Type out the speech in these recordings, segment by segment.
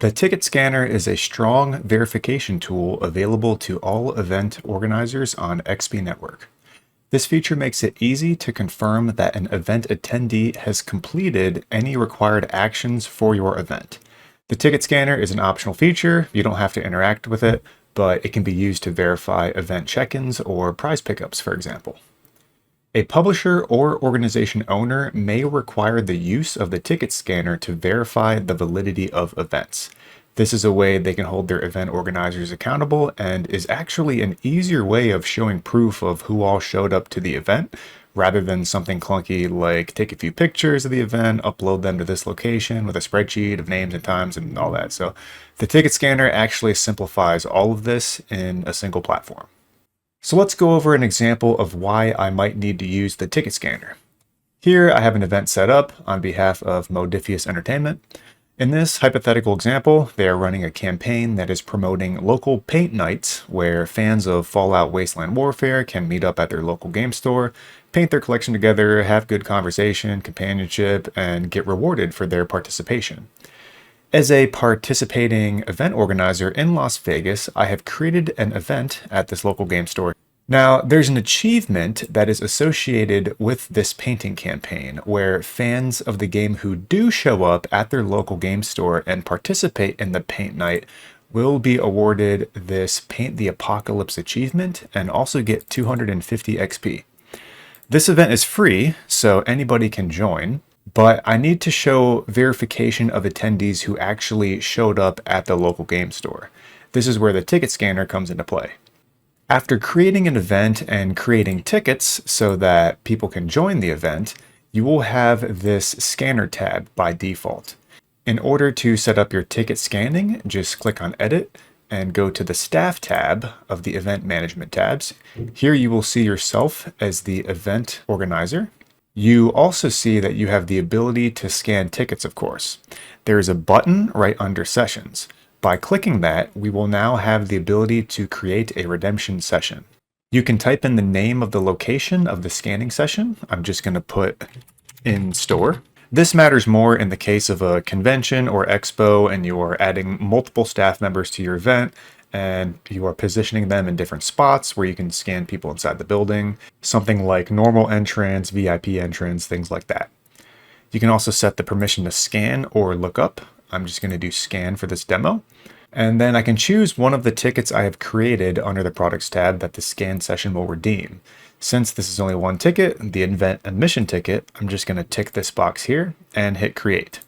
The ticket scanner is a strong verification tool available to all event organizers on XP Network. This feature makes it easy to confirm that an event attendee has completed any required actions for your event. The ticket scanner is an optional feature. You don't have to interact with it, but it can be used to verify event check-ins or prize pickups, for example. A publisher or organization owner may require the use of the ticket scanner to verify the validity of events. This is a way they can hold their event organizers accountable and is actually an easier way of showing proof of who all showed up to the event rather than something clunky like take a few pictures of the event, upload them to this location with a spreadsheet of names and times and all that. So the ticket scanner actually simplifies all of this in a single platform. So let's go over an example of why I might need to use the ticket scanner. Here I have an event set up on behalf of Modifius Entertainment. In this hypothetical example, they are running a campaign that is promoting local paint nights where fans of Fallout Wasteland Warfare can meet up at their local game store, paint their collection together, have good conversation, companionship, and get rewarded for their participation. As a participating event organizer in Las Vegas, I have created an event at this local game store. Now, there's an achievement that is associated with this painting campaign where fans of the game who do show up at their local game store and participate in the paint night will be awarded this Paint the Apocalypse achievement and also get 250 XP. This event is free, so anybody can join, but I need to show verification of attendees who actually showed up at the local game store. This is where the ticket scanner comes into play. After creating an event and creating tickets so that people can join the event, you will have this scanner tab by default. In order to set up your ticket scanning, just click on Edit and go to the Staff tab of the Event Management tabs. Here you will see yourself as the event organizer. You also see that you have the ability to scan tickets, of course. There is a button right under Sessions. By clicking that, we will now have the ability to create a redemption session. You can type in the name of the location of the scanning session. I'm just going to put in store. This matters more in the case of a convention or expo and you are adding multiple staff members to your event and you are positioning them in different spots where you can scan people inside the building, something like normal entrance, VIP entrance, things like that. You can also set the permission to scan or look up. I'm just going to do scan for this demo. And then I can choose one of the tickets I have created under the products tab that the scan session will redeem. Since this is only one ticket, the event admission ticket, I'm just going to tick this box here and hit create.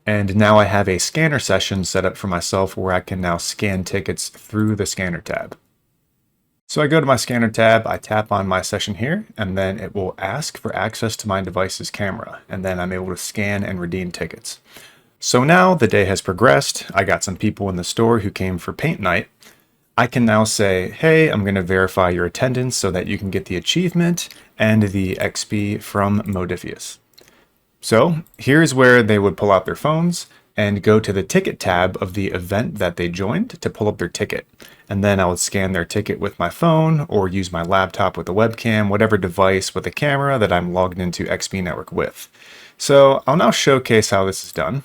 And now I have a scanner session set up for myself where I can now scan tickets through the scanner tab. So I go to my scanner tab, I tap on my session here, and then it will ask for access to my device's camera, and then I'm able to scan and redeem tickets. So now the day has progressed. I got some people in the store who came for paint night. I can now say, hey, I'm going to verify your attendance so that you can get the achievement and the XP from Modifius. So here's where they would pull out their phones and go to the ticket tab of the event that they joined to pull up their ticket. And then I would scan their ticket with my phone or use my laptop with a webcam, whatever device with a camera that I'm logged into XP Network with. So I'll now showcase how this is done.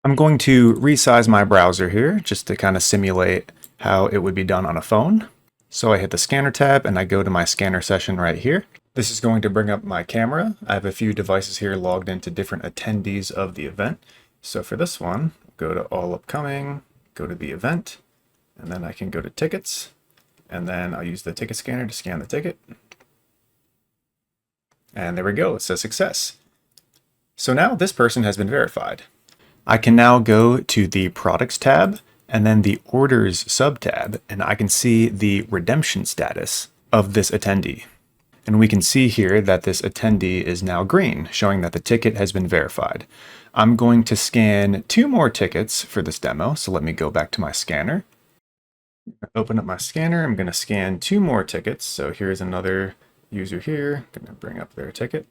I'm going to resize my browser here just to kind of simulate how it would be done on a phone. So I hit the scanner tab and I go to my scanner session right here. This is going to bring up my camera. I have a few devices here logged into different attendees of the event. So for this one, go to all upcoming, go to the event, and then I can go to tickets, and then I'll use the ticket scanner to scan the ticket. And there we go, it says success. So now this person has been verified. I can now go to the products tab and then the orders sub tab, and I can see the redemption status of this attendee. And we can see here that this attendee is now green, showing that the ticket has been verified. I'm going to scan 2 more tickets for this demo. So let me go back to my scanner. Open up my scanner. I'm going to scan 2 more tickets. So here's another user here. I'm going to bring up their ticket.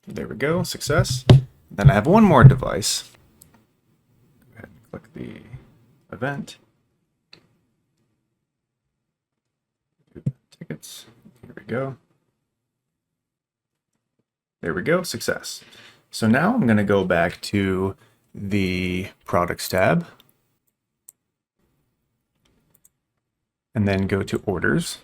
There we go. Success. Then I have 1 more device. Go ahead and click the event. Tickets. Here we go. There we go. Success. So now I'm going to go back to the products tab and then go to orders.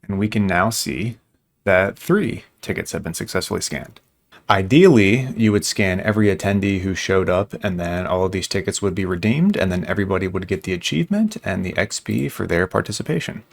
And we can now see that 3 tickets have been successfully scanned. Ideally, you would scan every attendee who showed up, and then all of these tickets would be redeemed, and then everybody would get the achievement and the XP for their participation.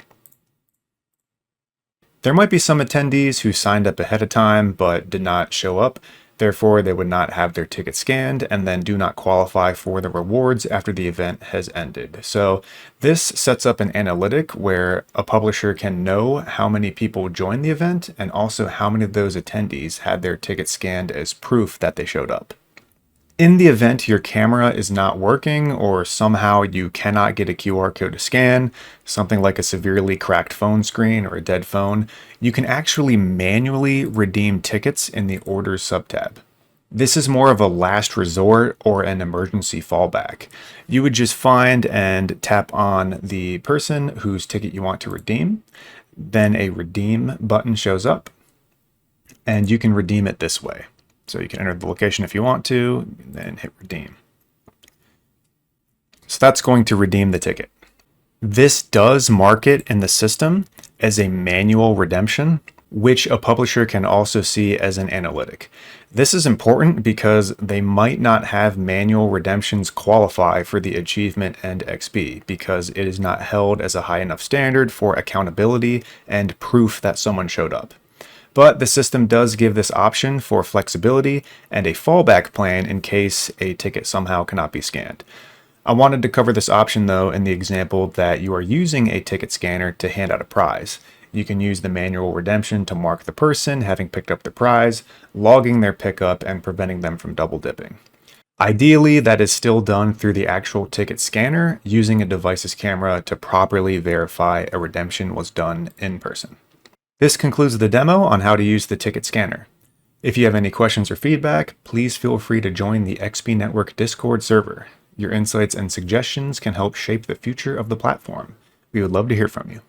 There might be some attendees who signed up ahead of time but did not show up. Therefore, they would not have their ticket scanned and then do not qualify for the rewards after the event has ended. So this sets up an analytic where a publisher can know how many people joined the event and also how many of those attendees had their ticket scanned as proof that they showed up. In the event your camera is not working or somehow you cannot get a QR code to scan, something like a severely cracked phone screen or a dead phone, you can actually manually redeem tickets in the Orders subtab. This is more of a last resort or an emergency fallback. You would just find and tap on the person whose ticket you want to redeem, then a redeem button shows up, and you can redeem it this way. So you can enter the location if you want to, and then hit redeem. So that's going to redeem the ticket. This does mark it in the system as a manual redemption, which a publisher can also see as an analytic. This is important because they might not have manual redemptions qualify for the achievement and XP because it is not held as a high enough standard for accountability and proof that someone showed up. But the system does give this option for flexibility and a fallback plan in case a ticket somehow cannot be scanned. I wanted to cover this option though in the example that you are using a ticket scanner to hand out a prize. You can use the manual redemption to mark the person having picked up the prize, logging their pickup and preventing them from double dipping. Ideally, that is still done through the actual ticket scanner using a device's camera to properly verify a redemption was done in person. This concludes the demo on how to use the ticket scanner. If you have any questions or feedback, please feel free to join the XP Network Discord server. Your insights and suggestions can help shape the future of the platform. We would love to hear from you.